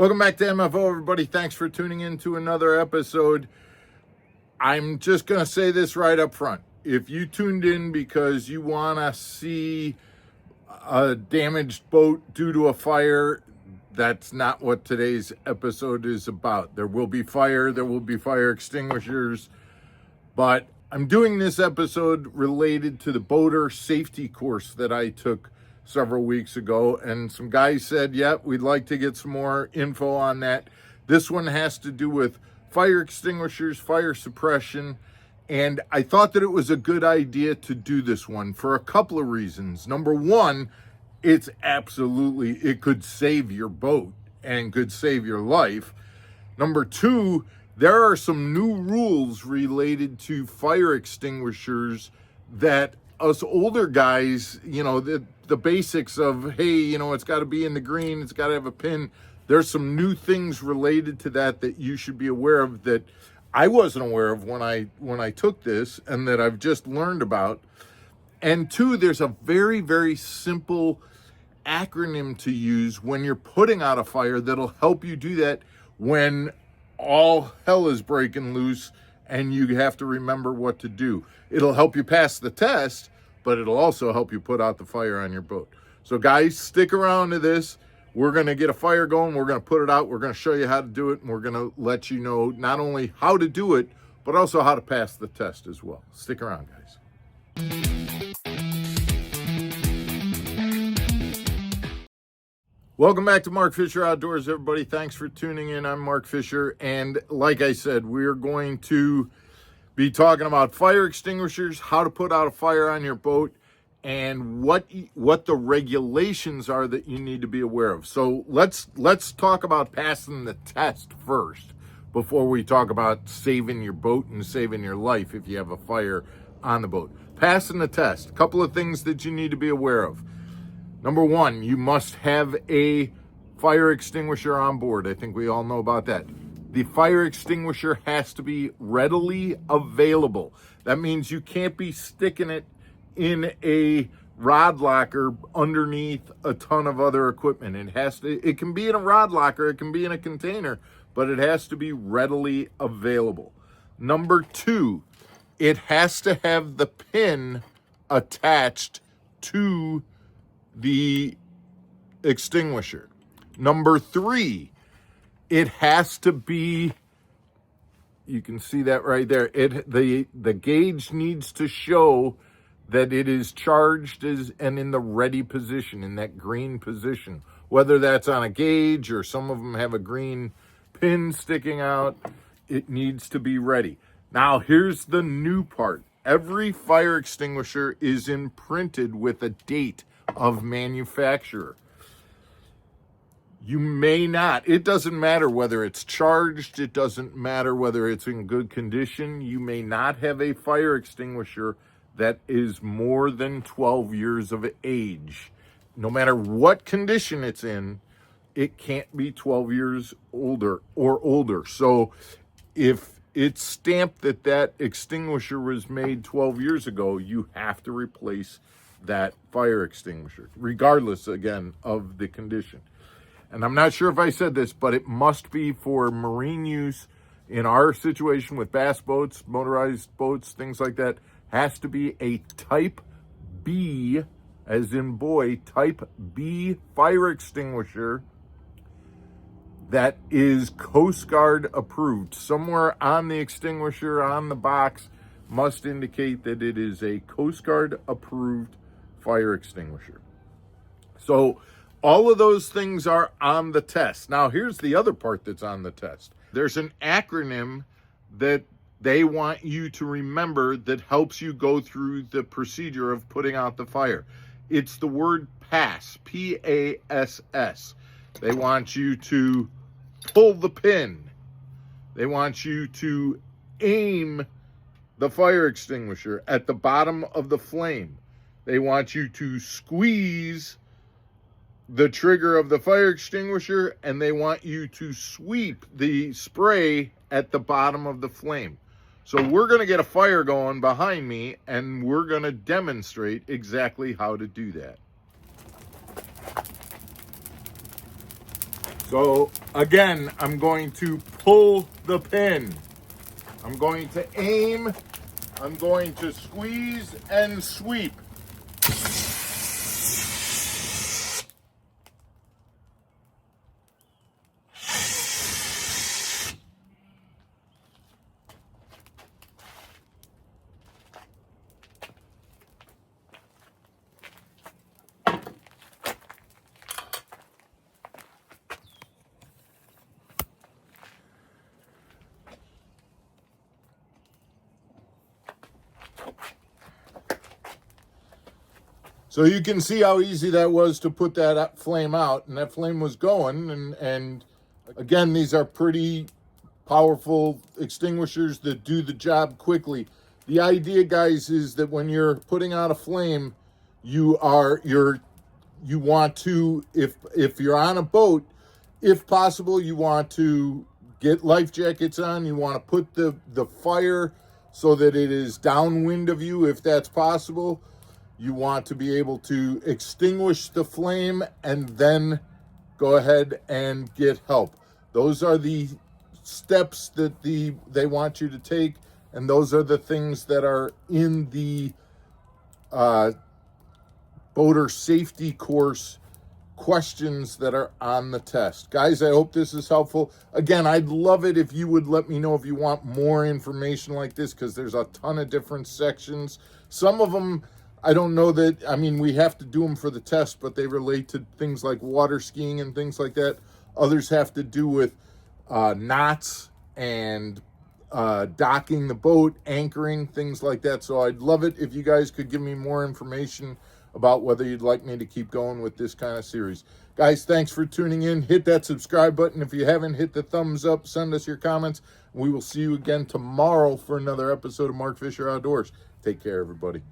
Welcome back to MFO, everybody. Thanks for tuning in to another episode. I'm just going to say this right up front. If you tuned in because you want to see a damaged boat due to a fire, that's not what today's episode is about. There will be fire extinguishers, but I'm doing this episode related to the boater safety course that I took several weeks ago, and some guys said, we'd like to get some more info on that. This one has to do with fire extinguishers, fire suppression, and I thought that it was a good idea to do this one for a couple of reasons. Number one, it could save your boat and could save your life. Number two, there are some new rules related to fire extinguishers that us older guys, the basics of, hey, it's got to be in the green, it's got to have a pin. There's some new things related to that you should be aware of that I wasn't aware of when I took this, and that I've just learned about. And two, there's a very, very simple acronym to use when you're putting out a fire that'll help you do that when all hell is breaking loose and you have to remember what to do. It'll help you pass the test, but it'll also help you put out the fire on your boat. So guys, stick around to this. We're going to get a fire going. We're going to put it out. We're going to show you how to do it. And we're going to let you know not only how to do it, but also how to pass the test as well. Stick around, guys. Welcome back to Mark Fisher Outdoors, everybody. Thanks for tuning in. I'm Mark Fisher. And like I said, we're going to be talking about fire extinguishers, how to put out a fire on your boat, and what the regulations are that you need to be aware of. So let's talk about passing the test first before we talk about saving your boat and saving your life if you have a fire on the boat. Passing the test, a couple of things that you need to be aware of. Number one, you must have a fire extinguisher on board. I think we all know about that. The fire extinguisher has to be readily available. That means you can't be sticking it in a rod locker underneath a ton of other equipment. It can be in a rod locker, it can be in a container, but it has to be readily available. Number two, it has to have the pin attached to the extinguisher. Number three, it has to be, you can see that right there. The gauge needs to show that it is charged and in the ready position, in that green position. Whether that's on a gauge or some of them have a green pin sticking out, it needs to be ready. Now, here's the new part. Every fire extinguisher is imprinted with a date of manufacturer. You may not. It doesn't matter whether it's charged. It doesn't matter whether it's in good condition. You may not have a fire extinguisher that is more than 12 years of age. No matter what condition it's in, it can't be 12 years older or older. So if it's stamped that extinguisher was made 12 years ago, you have to replace that fire extinguisher, regardless, again, of the condition. And I'm not sure if I said this, but it must be for marine use. In our situation with bass boats, motorized boats, things like that, has to be a type B, as in boy, type B fire extinguisher that is Coast Guard approved. Somewhere on the extinguisher, on the box, must indicate that it is a Coast Guard approved fire extinguisher. So all of those things are on the test. Now, here's the other part that's on the test. There's an acronym that they want you to remember that helps you go through the procedure of putting out the fire. It's the word PASS, P-A-S-S. They want you to pull the pin. They want you to aim the fire extinguisher at the bottom of the flame. They want you to squeeze the trigger of the fire extinguisher, and they want you to sweep the spray at the bottom of the flame. So we're going to get a fire going behind me, and we're going to demonstrate exactly how to do that. So again, I'm going to pull the pin. I'm going to aim. I'm going to squeeze and sweep. So you can see how easy that was to put that flame out, and that flame was going. And again, these are pretty powerful extinguishers that do the job quickly. The idea, guys, is that when you're putting out a flame, you want to, if you're on a boat, if possible, you want to get life jackets on. You want to put the fire so that it is downwind of you, if that's possible. You want to be able to extinguish the flame and then go ahead and get help. Those are the steps that they want you to take, and those are the things that are in the boater safety course questions that are on the test. Guys, I hope this is helpful. Again, I'd love it if you would let me know if you want more information like this, because there's a ton of different sections. Some of them, I don't know that, I mean, we have to do them for the test, but they relate to things like water skiing and things like that. Others have to do with knots and docking the boat, anchoring, things like that. So I'd love it if you guys could give me more information about whether you'd like me to keep going with this kind of series. Guys, thanks for tuning in. Hit that subscribe button. If you haven't, hit the thumbs up. Send us your comments. We will see you again tomorrow for another episode of Mark Fisher Outdoors. Take care, everybody.